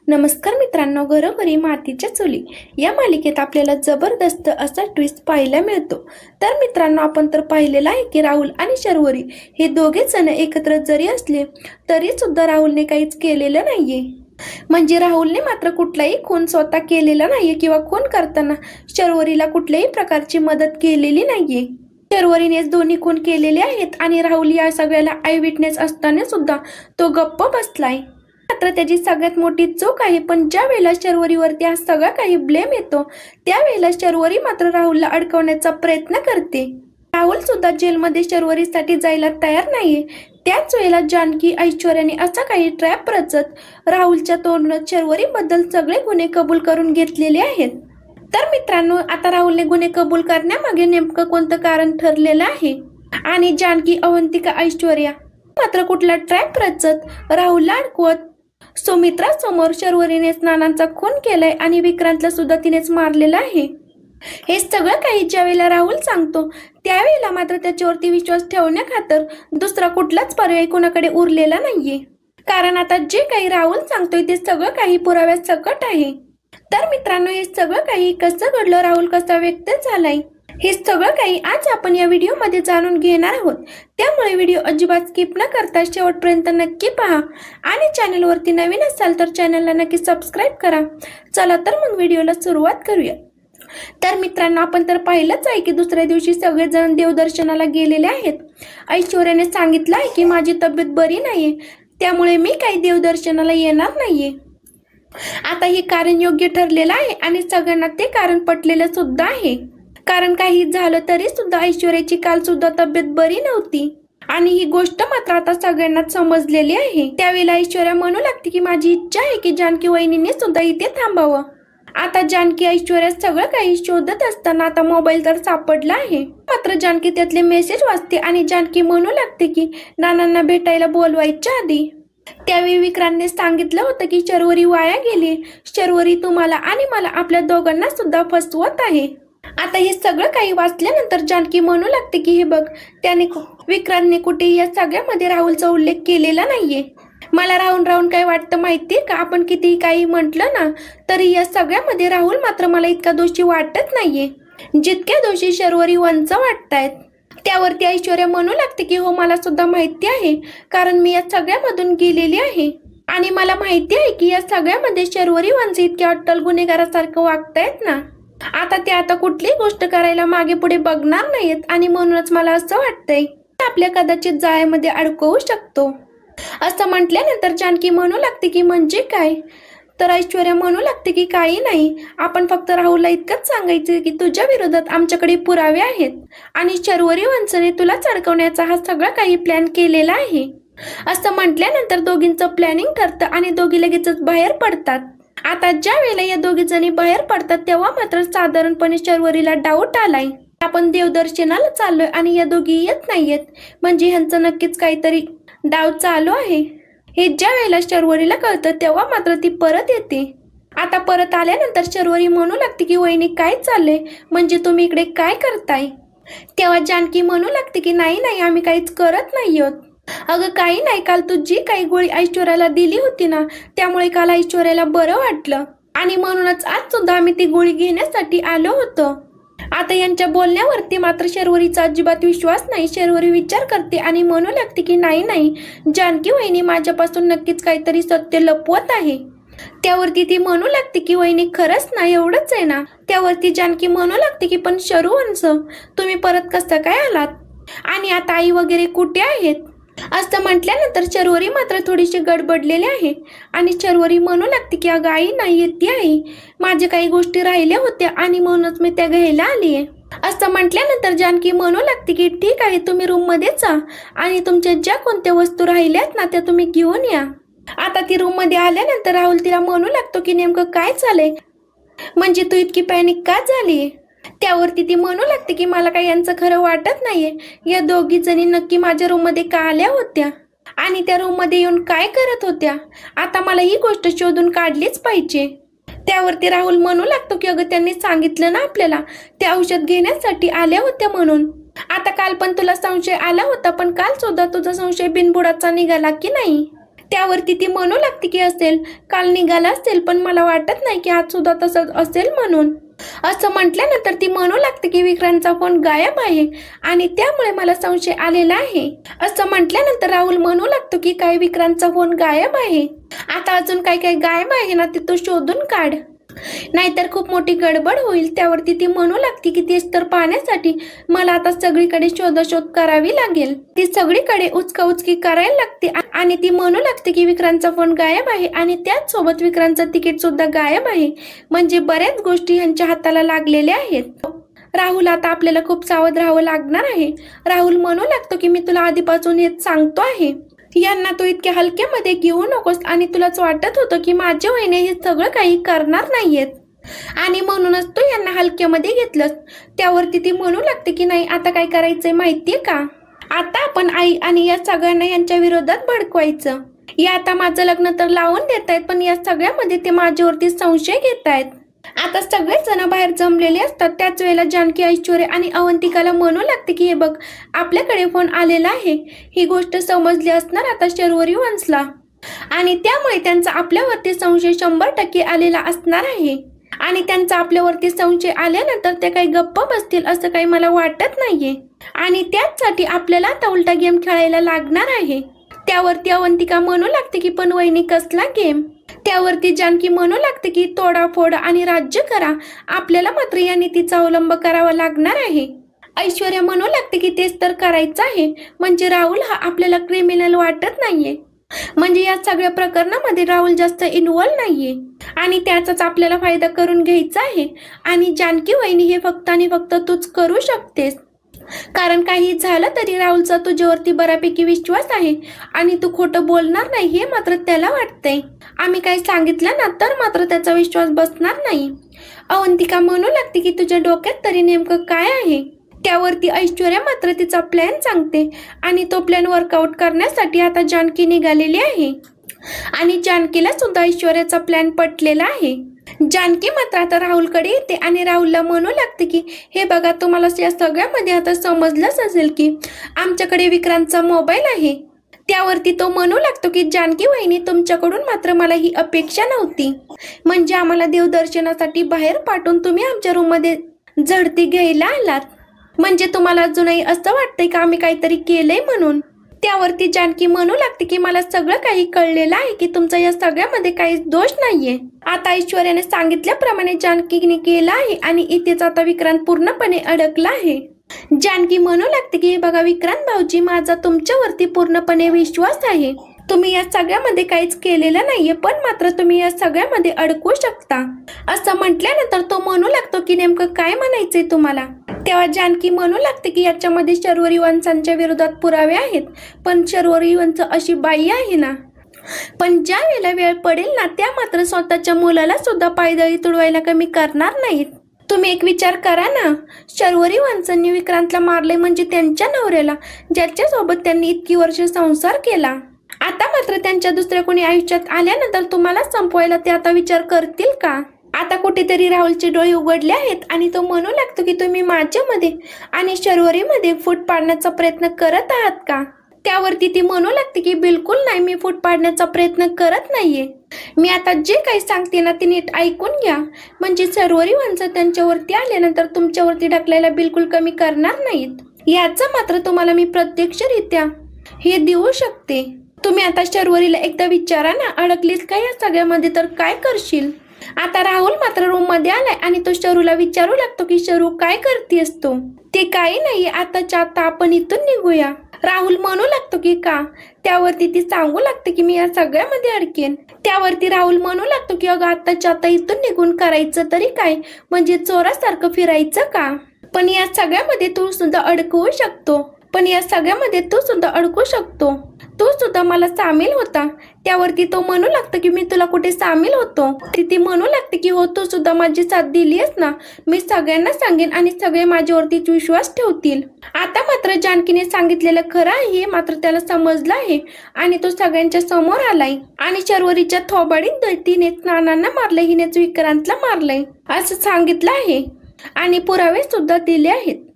नमस्कार मित्रांनो, घरोघरी मातीच्या चुली या मालिकेत आपल्याला जबरदस्त असा ट्विस्ट पाहायला मिळतो। तर मित्रांनो, आपण तर पाहिलेला आहे की राहुल आणि शर्वरी हे दोघे जण एकत्र जरी असले तरी सुद्धा राहुलने काहीच केलेलं नाहीये। म्हणजे राहुलने मात्र कुठलाही खून स्वतः केलेला नाहीये किंवा खून करताना शर्वरीला कुठल्याही प्रकारची मदत केलेली नाहीये। शर्वरीनेच दोन्ही खून केलेले आहेत आणि राहुल या सगळ्याला आय विटनेस असताना सुद्धा तो गप्प बसलाय। मात्र त्याची सगळ्यात मोठी चूक आहे, पण ज्या वेळेला शर्वरीवरती हा सगळा काही ब्लेम येतो त्यावेळेला शर्वरी मात्र राहुलला अडकवण्याचा प्रयत्न करते। राहुल सुद्धा जेलमध्ये शर्वरीसाठी जायला तयार नाहीये। त्याच वेळेला जानकी ऐश्वर्याने असा काही ट्रॅप रचत राहुलच्या तोंडात शर्वरीबद्दल सगळे गुन्हे कबूल करून घेतलेले आहेत। तर मित्रांनो, आता राहुलने गुन्हे कबूल करण्यामागे नेमकं कोणतं कारण ठरलेलं आहे आणि जानकी, अवंतिका, ऐश्वर्या मात्र कुठला ट्रॅप रचत राहुलला अडकवत सुमित्रा समोर शर्वरीने नानांचा खून केलाय आणि विक्रांतला सुद्धा तिनेच मारलेला आहे। हे सगळं काही ज्यावेळेला राहुल सांगतो त्यावेळेला मात्र त्याच्यावरती विश्वास ठेवण्याखातर दुसरा कुठलाच पर्याय कोणाकडे उरलेला नाहीये, कारण आता जे काही राहुल सांगतोय ते सगळं काही पुराव्यात सकट आहे। तर मित्रांनो, हे सगळं काही कसं घडलं, राहुल कसा व्यक्त झालाय, हे सगळं काही आज आपण या व्हिडिओमध्ये जाणून घेणार आहोत। त्यामुळे व्हिडिओ अजिबात स्किप न करता शेवटपर्यंत नक्की पहा आणि चॅनलवरती नवीन असाल तर चॅनलला नक्की सबस्क्राईब करा। चला तर मग व्हिडिओला सुरुवात करूया। तर मित्रांनो, आपण तर पाहिलंच आहे की दुसऱ्या दिवशी सगळेजण देवदर्शनाला गेलेले आहेत। ऐश्वर्याने सांगितलं आहे की माझी तब्येत बरी नाहीये, त्यामुळे मी काही देवदर्शनाला येणार नाहीये। आता हे कारण योग्य ठरलेलं आहे आणि सगळ्यांना ते कारण पटलेलं सुद्धा आहे, कारण काही झालं तरी सुद्धा ऐश्वर्याची काल सुद्धा तब्येत बरी नव्हती आणि ही गोष्ट मात्र आता सगळ्यांनाच समजलेली आहे। त्यावेळेला ऐश्वर्या म्हणू लागते की माझी इच्छा आहे की जानकी वहिनीने सुद्धा इथे थांबावं। आता जानकी ऐश्वर्या सगळं काही शोधत असताना आता मोबाईल तर सापडला आहे, मात्र जानकी त्यातले मेसेज वाचते आणि जानकी म्हणू लागते की नानांना भेटायला बोलवायच्या आधी त्यावेळी विक्रांतने सांगितलं होतं की शर्वरी वाया गेली, शर्वरी तुम्हाला आणि मला आपल्या दोघांना सुद्धा फसवत आहे। आता हे सगळं काही वाचल्यानंतर जानकी म्हणू लागते की हे बघ, त्याने विक्रांतने कुठेही या सगळ्यामध्ये राहुलचा उल्लेख केलेला नाहीये। मला राहून राहून काय वाटतं माहितीये का, आपण कितीही काही म्हटलं ना तरी या सगळ्यामध्ये राहुल मात्र मला इतका दोषी वाटत नाहीये जितक्या दोषी शर्वरी वंच वाटतायत। त्यावरती ऐश्वर्या म्हणू लागते की हो, मला सुद्धा माहिती आहे, कारण मी या सगळ्यामधून गेलेली आहे आणि मला माहिती आहे की या सगळ्यामध्ये शर्वरी वंच इतक्या अट्टल गुन्हेगारासारखं वागतायत ना, आता ते आता कुठलीही गोष्ट करायला मागे पुढे बघणार नाहीत आणि म्हणूनच मला असं वाटतंय आपल्या कदाचित जाळ्यामध्ये अडकवू शकतो। असं म्हटल्यानंतर जानकी म्हणू लागते की म्हणजे काय, तर ऐश्वर्या म्हणू लागते की काही नाही, आपण फक्त राहुलला इतकंच सांगायचं की तुझ्या विरोधात आमच्याकडे पुरावे आहेत आणि शर्वरी वंचने तुलाच अडकवण्याचा हा सगळा काही प्लॅन केलेला आहे। असं म्हटल्यानंतर दोघींचं प्लॅनिंग ठरतं आणि दोघी लगेचच बाहेर पडतात। आता ज्या वेळेला या दोघी जणी बाहेर पडतात तेव्हा मात्र साधारणपणे शर्वरीला डाऊट आलाय, आपण देवदर्शनाला चाललोय आणि या दोघी येत नाहीयेत, म्हणजे ह्यांचं नक्कीच काहीतरी डाव चालू आहे। हे ज्या वेळेला शर्वरीला कळतं तेव्हा मात्र ती परत येते। आता परत आल्यानंतर शर्वरी म्हणू लागते की वहिनी काय चाललंय, म्हणजे तुम्ही इकडे काय करताय। तेव्हा जानकी म्हणू लागते की नाही नाही, आम्ही काहीच करत नाही आहोत। अगं काही नाही, काल तू जी काही गोळी ऐश्वर्याला दिली होती ना त्यामुळे काल ऐश्वर्याला बरं वाटलं आणि म्हणूनच आज सुद्धा आम्ही ती गोळी घेण्यासाठी आलो होतो। आता यांच्या बोलण्यावरती मात्र शर्वरीचा अजिबात विश्वास नाही। शर्वरी विचार करते आणि म्हणू लागते की नाही नाही, जानकी वहिनी माझ्यापासून नक्कीच काहीतरी सत्य लपवत आहे। त्यावरती ती म्हणू लागते की वहिनी खरंच ना, एवढंच आहे ना। त्यावरती जानकी म्हणू लागते की पण शरू वंश, तुम्ही परत कसं काय आलात आणि आता आई वगैरे कुठे आहेत। असं म्हटल्यानंतर शर्वरी मात्र थोडीशी गडबडलेली आहे आणि शर्वरी म्हणू लागते की अगं आई नाही येते आई, माझ्या काही गोष्टी राहिल्या होत्या आणि म्हणूनच मी त्या घ्यायला आली आहे। असं म्हटल्यानंतर जानकी म्हणू लागते की ठीक आहे, तुम्ही रूम मध्ये जा आणि तुमच्या ज्या कोणत्या वस्तू राहिल्यात ना त्या तुम्ही घेऊन या। आता ती रूम मध्ये आल्यानंतर राहुल तिला म्हणू लागतो की नेमकं काय चाललंय, म्हणजे तू इतकी पॅनिक का झाली। त्यावरती ती म्हणू लागते की मला काही यांचं खरं वाटत नाहीये, या दोघी जणी नक्की माझ्या रूम मध्ये का आल्या होत्या आणि त्या रूम मध्ये येऊन काय करत होत्या, आता मला ही गोष्ट शोधून काढलीच पाहिजे। त्यावरती राहुल म्हणू लागतो की अगं त्यांनी सांगितलं ना आपल्याला ते औषध घेण्यासाठी आल्या होत्या म्हणून। आता काल पण तुला संशय आला होता, पण काल सुद्धा तुझा संशय बिनबुडाचा निघाला की नाही। त्यावरती ती म्हणू लागते की असेल, काल निघाला असेल, पण मला वाटत नाही की आज सुद्धा तसंच असेल म्हणून. असं म्हटल्यानंतर ती म्हणू लागते की विक्रांतचा फोन गायब आहे आणि त्यामुळे मला संशय आलेला आहे. असं म्हटल्यानंतर राहुल म्हणू लागतो की काय विक्रांतचा फोन गायब आहे, आता अजून काय काय गायब आहे ना ते तू शोधून काढ, नाहीतर खूप मोठी गडबड होईल. त्यावरती ती म्हणू लागते की तेच तर पाहण्यासाठी मला आता सगळीकडे शोधाशोध करावी लागेल. ती सगळीकडे उचकाउचकी करायला लागते आणि ती म्हणू लागते की विक्रांतचा फोन गायब आहे आणि त्याच सोबत विक्रांतचं तिकीट सुद्धा गायब आहे. म्हणजे बऱ्याच गोष्टी ह्यांच्या हाताला लागलेल्या आहेत. राहुल, आता आपल्याला खूप सावध राहावं लागणार आहे. राहुल म्हणू लागतो की मी तुला आधीपासून हेच सांगतो आहे, यांना तू इतक्या हलक्यामध्ये घेऊ नकोस. आणि तुलाच वाटत होतं की माझ्या वहिनी हे सगळं काही करणार नाहीयेत आणि म्हणूनच तू यांना हलक्यामध्ये घेतलंस. त्यावरती ती म्हणू लागते की नाही, आता काय करायचंय माहितीये का, आता आपण आई आणि या सगळ्यांना यांच्या विरोधात भडकवायचं. या आता माझं लग्न तर लावून देत आहेत, पण या सगळ्यामध्ये ते माझ्यावरती संशय घेत आहेत. आता सगळेच जण बाहेर जमलेले असतात. त्याच वेळेला जानकी, ऐश्वर्या आणि अवंतिकाला म्हणू लागते की हे बघ, आपल्याकडे फोन आलेला आहे. ही गोष्ट समजली असणार आता शर्वरी वंशला आणि त्यामुळे त्यांचा आपल्यावरती संशय 100% आलेला असणार आहे. आणि त्यांचा आपल्यावरती संशय आल्यानंतर ते काही गप्प बसतील असं काही मला वाटत नाहीये. आणि त्याचसाठी आपल्याला आता उलटा गेम खेळायला लागणार आहे. त्यावरती अवंतिका म्हणू लागते की पण वहिनी कसला गेम. त्यावरती जानकी म्हणू लागते की तोडाफोड आणि राज्य करा, आपल्याला मात्र या नीतीचा अवलंब करावा लागणार आहे. ऐश्वर्या म्हणू लागते की तेच तर करायचं आहे. म्हणजे राहुल हा आपल्याला क्रिमिनल वाटत नाहीये, म्हणजे या सगळ्या प्रकरणामध्ये राहुल जास्त इन्व्हॉल्व नाहीये आणि त्याचाच आपल्याला फायदा करून घ्यायचा आहे. आणि जानकी वहिनी, हे फक्त आणि फक्त तूच करू शकतेस, कारण काही झालं तरी राहुलचा तुझ्यावरती बऱ्यापैकी विश्वास आहे आणि तू खोटं बोलणार नाही हे मात्र त्याला वाटतंय. आम्ही काही सांगितलं ना तर मात्र त्याचा विश्वास बसणार नाही. अवंतिका म्हणू लागते की तुझ्या डोक्यात तरी नेमकं काय आहे. त्यावरती ऐश्वर्या मात्र तिचा प्लॅन सांगते आणि तो प्लॅन वर्कआउट करण्यासाठी आता जानकी निघालेली आहे आणि जानकीला सुद्धा ऐश्वर्याचा प्लॅन पटलेला आहे. जानकी मात्र आता राहुलकडे येते आणि राहुलला म्हणू लागते की हे बघा, तुम्हाला या सगळ्यामध्ये आता समजलंच असेल की आमच्याकडे विक्रांतचा मोबाईल आहे. त्यावरती तो म्हणू लागतो की जानकी वहिनी, तुमच्याकडून मात्र मला ही अपेक्षा नव्हती. म्हणजे आम्हाला देवदर्शनासाठी बाहेर पाठवून तुम्ही आमच्या रूममध्ये झडती घ्यायला आलात, म्हणजे तुम्हाला अजूनही असं वाटतंय का आम्ही काहीतरी केलंय म्हणून. त्यावरती जानकी म्हणू लागते की मला सगळं काही कळलेलं आहे की तुमचा या सगळ्यामध्ये काहीच दोष नाहीये. आता ऐश्वर्याने सांगितल्याप्रमाणे जानकीने केलं आहे आणि इथेच आता विक्रांत पूर्णपणे अडकला आहे. जानकी म्हणू लागते की हे बघा विक्रांत भाऊजी, माझा तुमच्यावरती पूर्णपणे विश्वास आहे. तुम्ही या सगळ्यामध्ये काहीच केलेलं नाहीये, पण मात्र तुम्ही या सगळ्यामध्ये अडकू शकता. असं म्हटल्यानंतर तो म्हणू लागतो की नेमकं काय म्हणायचंय तुम्हाला. तेव्हा जानकी म्हणू लागते की याच्यामध्ये शर्वरी वंशांच्या विरोधात पुरावे आहेत, पण शर्वरी वंश अशी बाई आहे ना, पण ज्या वेळेला वेळ पडेल ना त्या मात्र स्वतःच्या मुलाला सुद्धा पायदळी तुडवायला कमी करणार नाहीत. तुम्ही एक विचार करा ना, शर्वरी वंशांनी विक्रांतला मारले, म्हणजे त्यांच्या नवऱ्याला ज्याच्यासोबत त्यांनी इतकी वर्ष संसार केला. आता मात्र त्यांच्या दुसऱ्या कोणी आयुष्यात आल्यानंतर तुम्हाला संपवायला ते आता विचार करतील का. आता कुठेतरी राहुलचे डोळे उघडले आहेत आणि तो म्हणू लागतो की तुम्ही माझ्यामध्ये आणि शर्वरीमध्ये फूट पाडण्याचा प्रयत्न करत आहात का. त्यावरती ती म्हणू लागते की बिलकुल नाही, मी फूट पाडण्याचा प्रयत्न करत नाहीये. मी आता जे काही सांगते ना ते नीट ऐकून घ्या, म्हणजे शर्वरी वंश त्यांच्यावरती आल्यानंतर तुमच्यावरती ढकलायला बिलकुल कमी करणार नाहीत. याचा मात्र तुम्हाला मी प्रत्यक्षरित्या हे देऊ शकते. तुम्ही आता शर्वरीला एकदा विचारा ना, अडकलीस का या सगळ्यामध्ये तर काय करशील. आता राहुल मात्र रूम मध्ये आलाय आणि तो शरूला विचारू लागतो की शरू काय करतेस तू. ते काही नाही, आताच्या आता आपण इथून निघूया. राहुल म्हणू लागतो की का. त्यावरती ती सांगू लागते की मी या सगळ्यामध्ये अडकेन. त्यावरती राहुल म्हणू लागतो की अगं आताच्या आता इथून निघून करायचं तरी काय, म्हणजे चोरासारखं फिरायचं का. पण या सगळ्यामध्ये तू सुद्धा अडकवू शकतो, तू सुद्धा मला सामील होता. त्यावरती तो म्हणू लागतो की मी तुला कुठे सामील होतो. ती म्हणू लागते की हो, तू सुद्धा माझी साथ दिलीस ना, मी सगळ्यांना सांगेन आणि सगळे माझ्यावरती विश्वास ठेवतील. आता मात्र जानकीने सांगितलेलं खरं आहे हे मात्र त्याला समजलं आहे आणि तो सगळ्यांच्या समोर आलाय आणि शर्वरीच्या थोबाडीत तिने नानांना मारले, हिनेच विक्रांतला मारलंय असं सांगितलं आहे आणि पुरावे सुद्धा दिले आहेत.